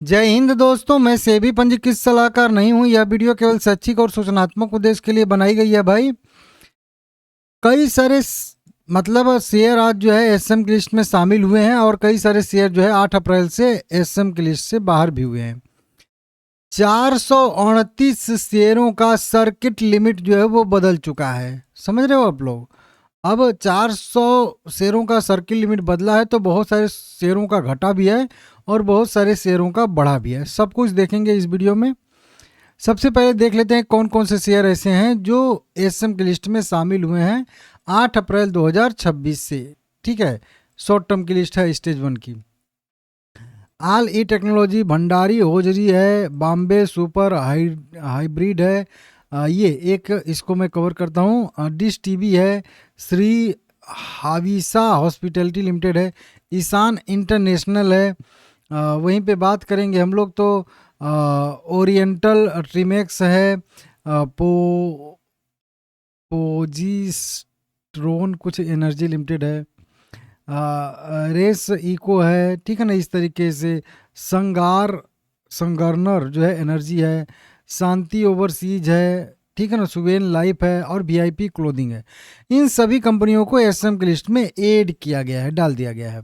जय हिंद दोस्तों, मैं सेबी पंजीकृत सलाहकार नहीं हूं। यह वीडियो केवल शैक्षिक और सूचनात्मक उद्देश्य के लिए बनाई गई है भाई। कई सारे मतलब शेयर आज जो है एसएम की लिस्ट में शामिल हुए हैं और कई सारे शेयर जो है 8 अप्रैल से एसएम की लिस्ट से बाहर भी हुए हैं। 429 शेयरों का सर्किट लिमिट जो है वो बदल चुका है। समझ रहे हो आप लोग? अब 400 शेयरों का सर्किट लिमिट बदला है तो बहुत सारे शेयरों का घटा भी है और बहुत सारे शेयरों का बढ़ा भी है। सब कुछ देखेंगे इस वीडियो में। सबसे पहले देख लेते हैं कौन कौन से शेयर ऐसे हैं जो एसएम की लिस्ट में शामिल हुए हैं 8 अप्रैल 2026 से। ठीक है, शॉर्ट टर्म की लिस्ट है स्टेज 1 की। आल ई टेक्नोलॉजी, भंडारी होजरी है, बॉम्बे सुपर हाइब्रिड है। ये एक इसको मैं कवर करता हूँ। डिश टीवी है, श्री हाविसा हॉस्पिटैलिटी लिमिटेड है, ईशान इंटरनेशनल है। वहीं पे बात करेंगे हम लोग तो ओरिएंटल ट्रीमेक्स है, पोजीस्ट्रोन कुछ एनर्जी लिमिटेड है, रेस इको है। ठीक है ना, इस तरीके से संगारनर जो है एनर्जी है, शांति ओवरसीज है। ठीक है ना, सुवेन लाइफ है और वीआईपी क्लोथिंग है। इन सभी कंपनियों को एसएम की लिस्ट में ऐड किया गया है, डाल दिया गया है।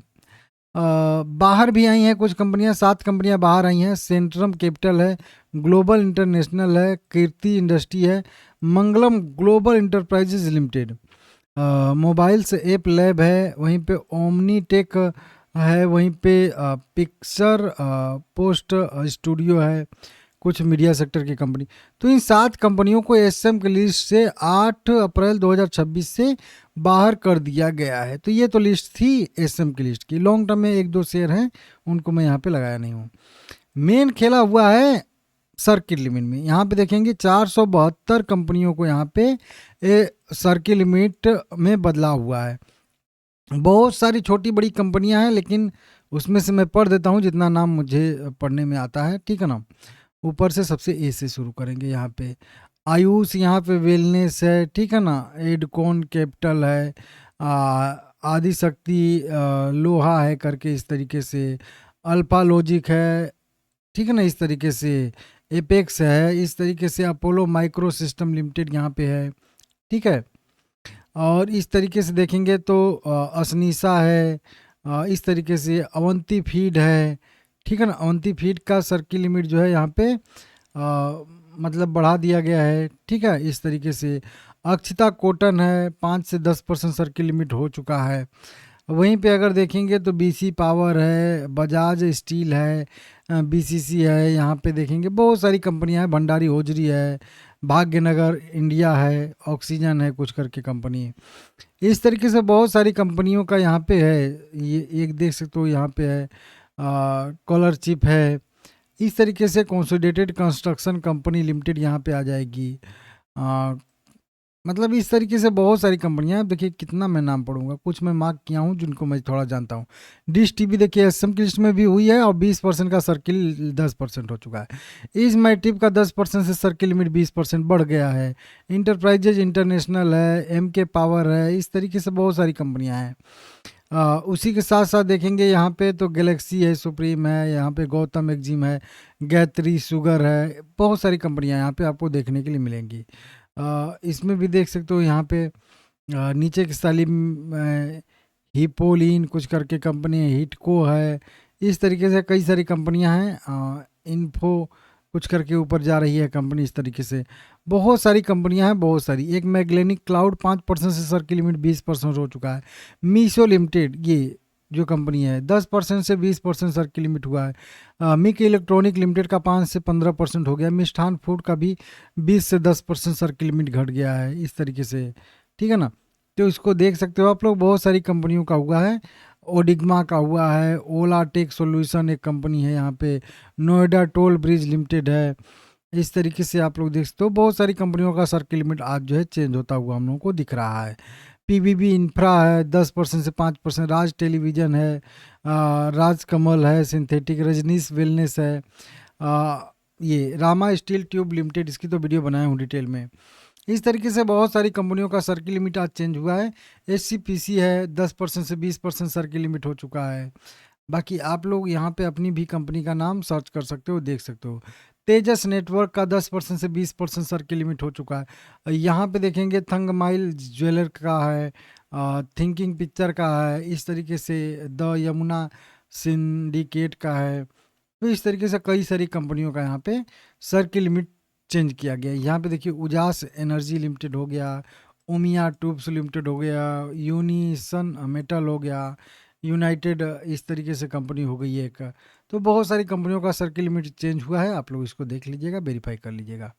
बाहर भी आई हैं कुछ कंपनियां, 7 कंपनियां बाहर आई हैं। सेंट्रम कैपिटल है, ग्लोबल इंटरनेशनल है, कीर्ति इंडस्ट्री है, Mangalam Global Enterprises Limited, Mobiles app lab है, वहीं पे ओमनी टेक है, वहीं पे पिक्चर पोस्ट स्टूडियो है, कुछ मीडिया सेक्टर की कंपनी। तो इन 7 कंपनियों को एसएम की लिस्ट से 8 अप्रैल 2026 से बाहर कर दिया गया है। तो ये तो लिस्ट थी एसएम की लिस्ट की। लॉन्ग टर्म में 1-2 शेयर हैं, उनको मैं यहाँ पे लगाया नहीं हूँ। मेन खेला हुआ है सर्किट लिमिट में। यहाँ पे देखेंगे 472 कंपनियों को यहाँ पे सर्किट लिमिट में बदला हुआ है। बहुत सारी छोटी बड़ी कंपनियां हैं, लेकिन उसमें से मैं पढ़ देता हूँ जितना नाम मुझे पढ़ने में आता है। ठीक है ना, ऊपर से सबसे ए से शुरू करेंगे। यहाँ पे आयुष, यहाँ पे वेलनेस है। ठीक है ना, एडकॉन कैपिटल है, आदि शक्ति लोहा है करके इस तरीके से, अल्फा लॉजिक है। ठीक है ना, इस तरीके से एपेक्स है, इस तरीके से अपोलो माइक्रो सिस्टम लिमिटेड यहाँ पे है। ठीक है, और इस तरीके से देखेंगे तो असनीसा है, इस तरीके से अवंती फीड है। ठीक है ना, अवंती फीड का सर्किल लिमिट जो है यहाँ पे मतलब बढ़ा दिया गया है। ठीक है, इस तरीके से अक्षिता कॉटन है, 5 से 10% सर्किल लिमिट हो चुका है। वहीं पे अगर देखेंगे तो बीसी पावर है, बजाज स्टील है, बीसीसी है। यहाँ पे देखेंगे बहुत सारी कंपनियां हैं, भंडारी होजरी है, भाग्यनगर इंडिया है, ऑक्सीजन है कुछ करके कंपनी। इस तरीके से बहुत सारी कंपनियों का यहाँ पे है। ये एक देख सकते हो, यहाँ पे है कॉलर चिप है। इस तरीके से कंसोलिडेटेड कंस्ट्रक्शन कंपनी लिमिटेड यहाँ पे आ जाएगी। मतलब इस तरीके से बहुत सारी कंपनियां हैं। देखिए कितना मैं नाम पढ़ूंगा, कुछ मैं मार्क किया हूँ जिनको मैं थोड़ा जानता हूँ। डिश टीवी देखिए एसएम की लिस्ट में भी हुई है और 20% का सर्किल 10% हो चुका है। इस माई टिप का 10% से सर्किल लिमिट 20% बढ़ गया है। इंटरप्राइजेज इंटरनेशनल है, एम के पावर है। इस तरीके से बहुत सारी कंपनियाँ हैं। उसी के साथ साथ देखेंगे यहाँ पे तो गैलेक्सी है, सुप्रीम है, यहाँ पे गौतम एक्जिम है, गायत्री शुगर है। बहुत सारी कंपनियाँ यहाँ पे आपको देखने के लिए मिलेंगी। इसमें भी देख सकते हो यहाँ पे नीचे की साली हिपोलिन कुछ करके कंपनी है, हिटको है। इस तरीके से कई सारी कंपनियां हैं। इन्फो कुछ करके ऊपर जा रही है कंपनी। इस तरीके से बहुत सारी कंपनियां हैं, बहुत सारी। एक मैग्लेनिक क्लाउड 5% से सर्किल लिमिट 20% हो चुका है। मीशो लिमिटेड ये जो कंपनी है 10% से 20% सर्किल लिमिट हुआ है। मिक इलेक्ट्रॉनिक लिमिटेड का 5 से 15% हो गया। मिष्ठान फूड का भी 20 से 10% सर्किल लिमिट घट गया है। इस तरीके से ठीक है ना, तो इसको देख सकते हो आप लोग। बहुत सारी कंपनियों का हुआ है। ओडिग्मा का हुआ है, ओला टेक सोल्यूशन एक कंपनी है यहाँ पे, नोएडा टोल ब्रिज लिमिटेड है। इस तरीके से आप लोग देख सकते हो बहुत सारी कंपनियों का सर्किल लिमिट आज जो है चेंज होता हुआ हम लोगों को दिख रहा है। पीवीबी इंफ्रा है 10% से 5%। राज टेलीविजन है, राज कमल है, सिंथेटिक, रजनीश वेलनेस है, ये रामा स्टील ट्यूब लिमिटेड, इसकी तो वीडियो बनाया हूँ डिटेल में। इस तरीके से बहुत सारी कंपनियों का सर्किल लिमिट आज चेंज हुआ है। एचसीपीसी है 10% से 20% सर्किल लिमिट हो चुका है। बाकी आप लोग यहाँ पे अपनी भी कंपनी का नाम सर्च कर सकते हो, देख सकते हो। तेजस नेटवर्क का 10% से 20% सर की लिमिट हो चुका है। यहाँ पे देखेंगे थंगमाइल ज्वेलर का है, थिंकिंग पिक्चर का है, इस तरीके से द यमुना सिंडिकेट का है। तो इस तरीके से कई सारी कंपनियों का यहाँ पे सर की लिमिट चेंज किया गया है। यहाँ पे देखिए उजास एनर्जी लिमिटेड हो गया, ओमिया ट्यूब्स लिमिटेड हो गया, यूनिसन मेटल हो गया, यूनाइटेड इस तरीके से कंपनी हो गई है एक। तो बहुत सारी कंपनियों का सर की लिमिट चेंज हुआ है, आप लोग इसको देख लीजिएगा, वेरीफाई कर लीजिएगा।